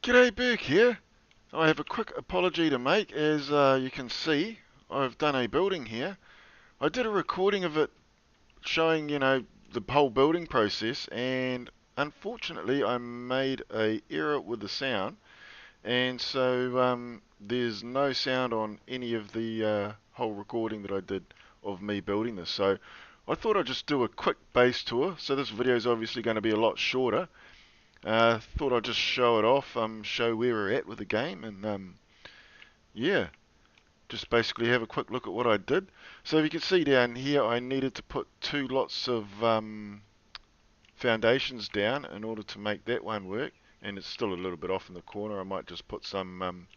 G'day, Burke here. I have a quick apology to make. As you can see, I've done a building here. I did a recording of it showing, the whole building process, and unfortunately I made a error with the sound, and so there's no sound on any of the whole recording that I did of me building this. So I thought I'd just do a quick base tour. So this video is obviously going to be a lot shorter. Thought I'd just show it off, show where we're at with the game, and yeah, just basically have a quick look at what I did. So if you can see down here, I needed to put two lots of foundations down in order to make that one work, and it's still a little bit off in the corner. I might just put some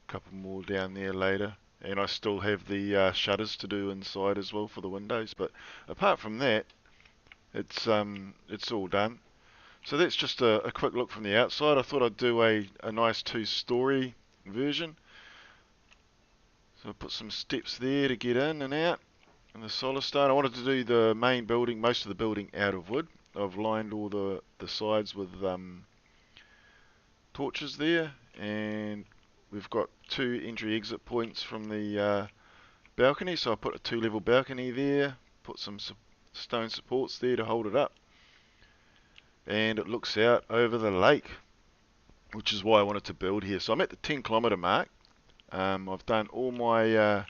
couple more down there later, and I still have the shutters to do inside as well for the windows. But apart from that, it's all done. So that's just a quick look from the outside. I thought I'd do a nice two-story version. So I put some steps there to get in and out. And the Solace stone. I wanted to do the main building, most of the building out of wood. I've lined all the sides with torches there. And we've got two entry-exit points from the balcony. So I put a two-level balcony there. Put some stone supports there to hold it up. And it looks out over the lake, which is why I wanted to build here. So I'm at the 10 kilometre mark. I've done all my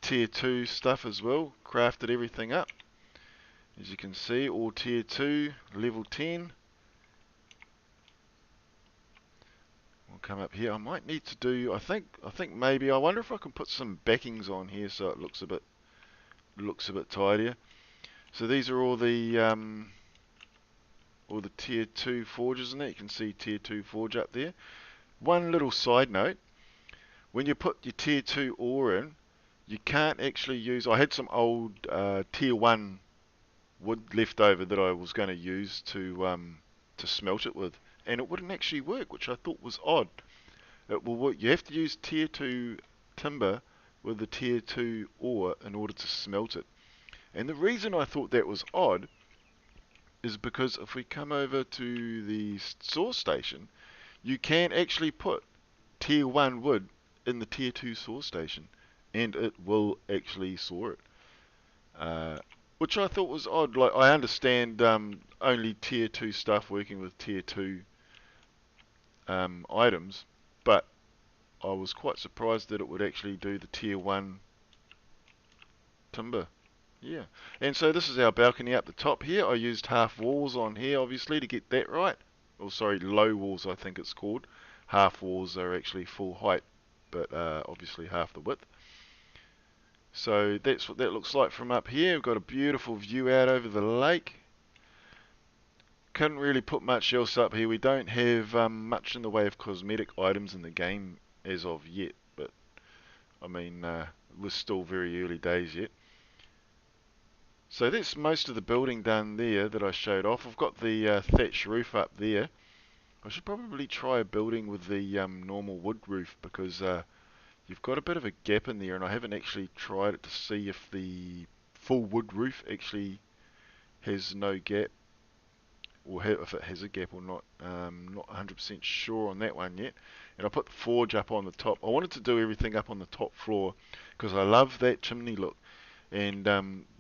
tier 2 stuff as well, crafted everything up. As you can see, all tier 2, level 10. We'll come up here. I might need to do, I think maybe, I wonder if I can put some backings on here so it looks a bit tidier. So these are all the tier 2 forges in there. You can see tier 2 forge up there. One little side note, when you put your tier 2 ore in, you can't actually use, I had some old tier 1 wood left over that I was going to use to smelt it with, and it wouldn't actually work, which I thought was odd. It will work. You have to use tier 2 timber with the tier 2 ore in order to smelt it. And the reason I thought that was odd is because if we come over to the source station, you can actually put tier 1 wood in the tier 2 source station, and it will actually saw it. Which I thought was odd. Like, I understand only tier 2 stuff working with tier 2 items, but I was quite surprised that it would actually do the tier 1 timber. Yeah, and so this is our balcony up the top here. I used half walls on here, obviously, to get that right. Or sorry, low walls I think it's called. Half walls are actually full height, but obviously half the width. So that's what that looks like from up here. We've got a beautiful view out over the lake. Couldn't really put much else up here. We don't have much in the way of cosmetic items in the game as of yet, but I mean, we're still very early days yet. So that's most of the building done there that I showed off. I've got the thatch roof up there. I should probably try a building with the normal wood roof, because you've got a bit of a gap in there, and I haven't actually tried it to see if the full wood roof actually has no gap, or if it has a gap or not. Not 100% sure on that one yet. And I put the forge up on the top. I wanted to do everything up on the top floor because I love that chimney look. And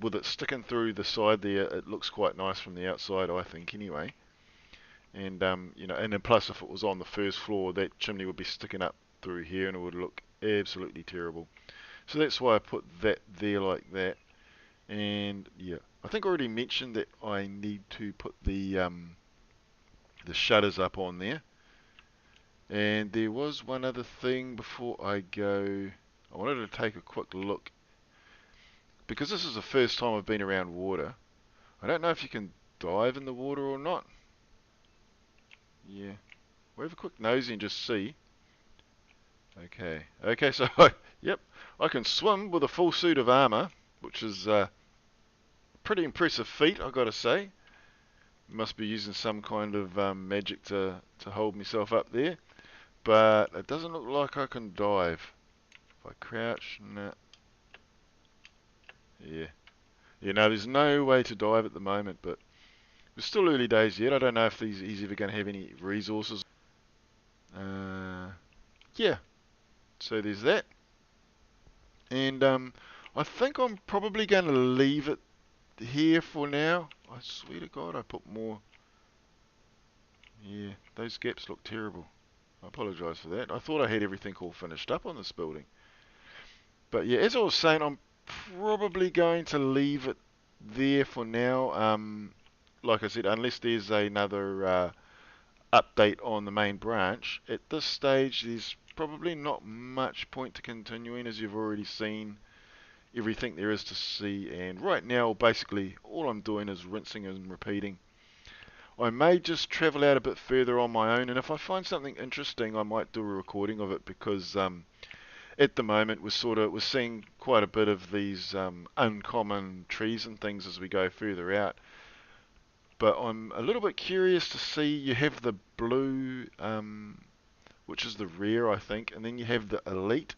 with it sticking through the side there, it looks quite nice from the outside, I think, anyway. And and then plus if it was on the first floor, that chimney would be sticking up through here, and it would look absolutely terrible. So that's why I put that there like that. And yeah, I think I already mentioned that I need to put the shutters up on there. And there was one other thing before I go. I wanted to take a quick look, because this is the first time I've been around water. I don't know if you can dive in the water or not. Yeah, we'll have a quick nosy and just see. Okay, so yep, I can swim with a full suit of armor, which is a pretty impressive feat, I gotta say. Must be using some kind of magic to hold myself up there. But it doesn't look like I can dive. If I crouch, nah. Yeah. There's no way to dive at the moment, but it's still early days yet. I don't know if he's ever going to have any resources. Yeah, so there's that. And I think I'm probably going to leave it here for now. I swear to God, I put more. Yeah, those gaps look terrible. I apologise for that. I thought I had everything all finished up on this building. But yeah, as I was saying, I'm probably going to leave it there for now. Like I said, unless there's another update on the main branch, at this stage there's probably not much point to continuing, as you've already seen everything there is to see. And right now, basically, all I'm doing is rinsing and repeating. I may just travel out a bit further on my own, and if I find something interesting, I might do a recording of it, because at the moment we're seeing quite a bit of these uncommon trees and things as we go further out. But I'm a little bit curious to see, you have the blue, which is the rare, I think, and then you have the elite,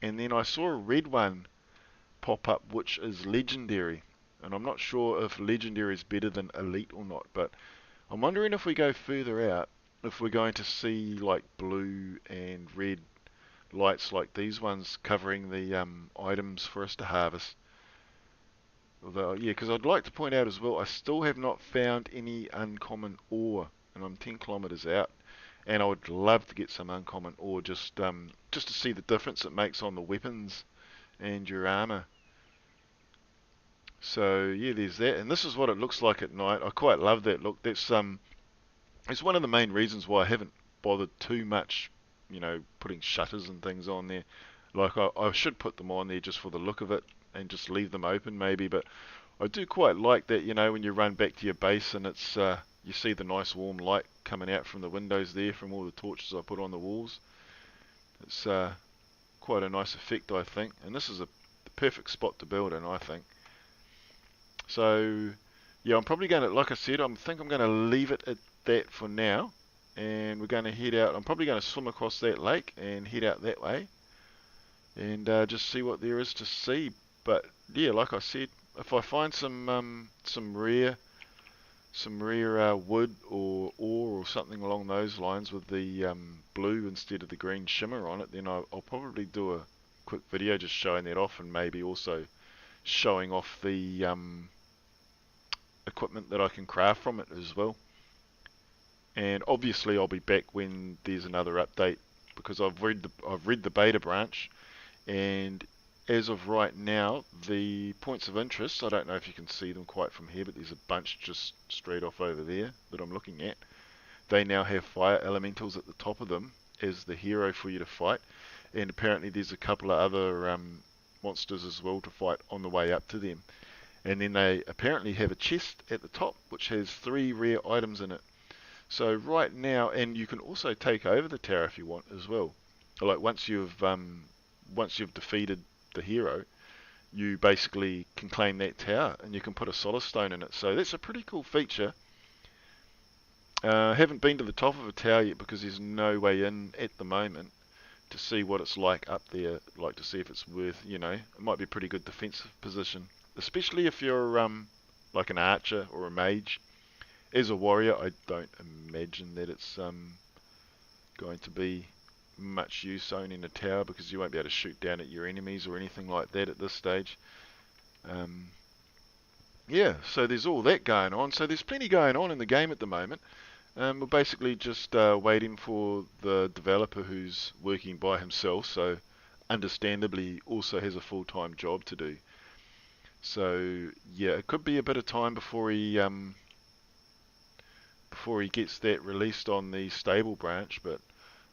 and then I saw a red one pop up, which is legendary. And I'm not sure if legendary is better than elite or not, but I'm wondering if we go further out, if we're going to see like blue and red lights like these ones covering the items for us to harvest. Although, yeah, because I'd like to point out as well, I still have not found any uncommon ore, and I'm 10 kilometers out. And I would love to get some uncommon ore, just to see the difference it makes on the weapons and your armor. So yeah, there's that, and this is what it looks like at night. I quite love that look. It's one of the main reasons why I haven't bothered too much, putting shutters and things on there. Like I should put them on there just for the look of it and just leave them open maybe, but I do quite like that, when you run back to your base and it's you see the nice warm light coming out from the windows there from all the torches I put on the walls. It's quite a nice effect, I think, and this is the perfect spot to build in, I think. So yeah, I'm probably going to, like I said, I think I'm going to leave it at that for now, and we're going to head out. I'm probably going to swim across that lake and head out that way, and just see what there is to see. But yeah, like I said, if I find some rare wood or ore or something along those lines with the blue instead of the green shimmer on it, then I'll probably do a quick video just showing that off, and maybe also showing off the equipment that I can craft from it as well. And obviously I'll be back when there's another update, because I've read the beta branch, and as of right now, the points of interest, I don't know if you can see them quite from here, but there's a bunch just straight off over there that I'm looking at. They now have fire elementals at the top of them as the hero for you to fight, and apparently there's a couple of other monsters as well to fight on the way up to them. And then they apparently have a chest at the top which has 3 rare items in it. So right now, and you can also take over the tower if you want as well. Like once you've defeated the hero, you basically can claim that tower and you can put a Solace stone in it. So that's a pretty cool feature. Haven't been to the top of a tower yet because there's no way in at the moment to see what it's like up there, like to see if it's worth, it might be a pretty good defensive position, especially if you're like an archer or a mage. As a warrior, I don't imagine that it's going to be much use owning a tower, because you won't be able to shoot down at your enemies or anything like that at this stage. Yeah, so there's all that going on. So there's plenty going on in the game at the moment. We're basically just waiting for the developer, who's working by himself, so understandably also has a full-time job to do. So yeah, it could be a bit of time before he gets that released on the stable branch, but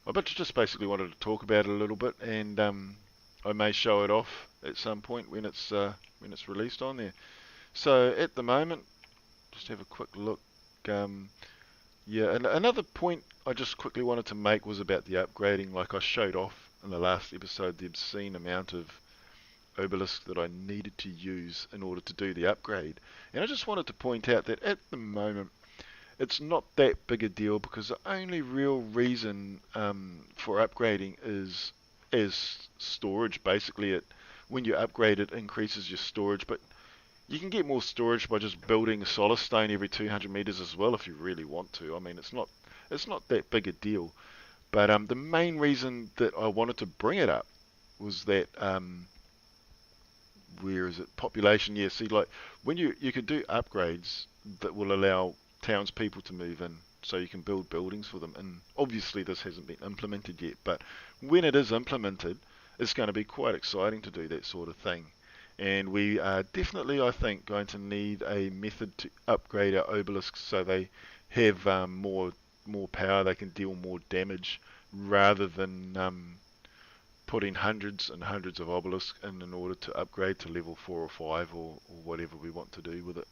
I just basically wanted to talk about it a little bit, and I may show it off at some point when it's released on there. So at the moment, just have a quick look. Yeah, and another point I just quickly wanted to make was about the upgrading. Like I showed off in the last episode, the obscene amount of obelisk that I needed to use in order to do the upgrade. And I just wanted to point out that at the moment, it's not that big a deal, because the only real reason for upgrading is storage. Basically, when you upgrade, it increases your storage, but you can get more storage by just building a Solace stone every 200 meters as well if you really want to. I mean, it's not that big a deal. But the main reason that I wanted to bring it up was that where is it? Population. Yeah. See, like when you could do upgrades that will allow townspeople to move in, so you can build buildings for them. And obviously this hasn't been implemented yet, but when it is implemented, it's going to be quite exciting to do that sort of thing. And we are definitely, I think, going to need a method to upgrade our obelisks so they have more power. They can deal more damage rather than putting hundreds and hundreds of obelisks in order to upgrade to level 4 or 5 or whatever we want to do with it.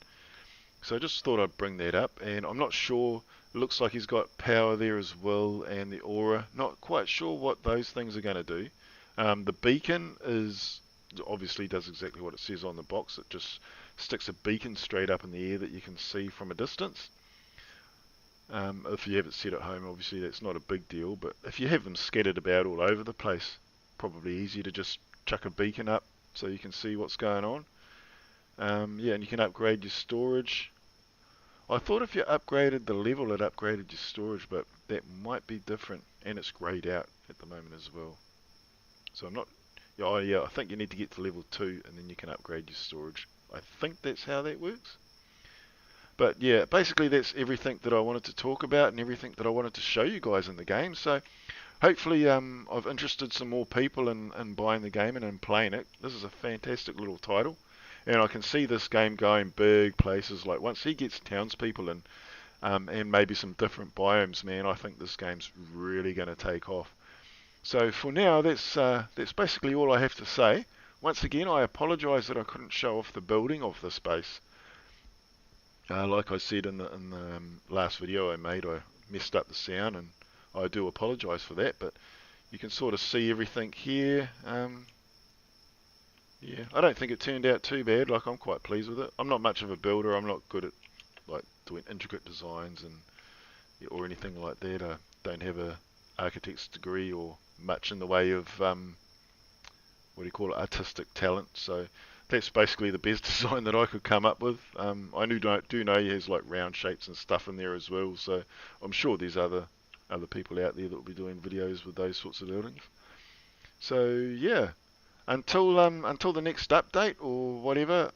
So I just thought I'd bring that up, and I'm not sure. It looks like he's got power there as well, and the aura. Not quite sure what those things are going to do. The beacon is obviously does exactly what it says on the box. It just sticks a beacon straight up in the air that you can see from a distance. If you have it set at home, obviously that's not a big deal, but if you have them scattered about all over the place, probably easier to just chuck a beacon up so you can see what's going on. Yeah, and you can upgrade your storage. I thought if you upgraded the level, it upgraded your storage, but that might be different, and it's grayed out at the moment as well. So I'm not. Oh yeah, I think you need to get to level 2, and then you can upgrade your storage. I think that's how that works. But yeah, basically that's everything that I wanted to talk about and everything that I wanted to show you guys in the game. So hopefully I've interested some more people in buying the game and in playing it. This is a fantastic little title. And I can see this game going big places. Like once he gets townspeople in, and maybe some different biomes, man, I think this game's really going to take off. So for now, that's basically all I have to say. Once again, I apologise that I couldn't show off the building of this base. Like I said in the last video I made, I messed up the sound, and I do apologise for that. But you can sort of see everything here. Yeah, I don't think it turned out too bad. Like I'm quite pleased with it. I'm not much of a builder. I'm not good at like doing intricate designs and or anything like that. I don't have a architect's degree or much in the way of what do you call it, artistic talent. So that's basically the best design that I could come up with. I do know he has like round shapes and stuff in there as well. So I'm sure there's other people out there that will be doing videos with those sorts of buildings. So yeah. Until the next update or whatever,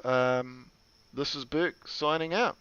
this is Burke signing out.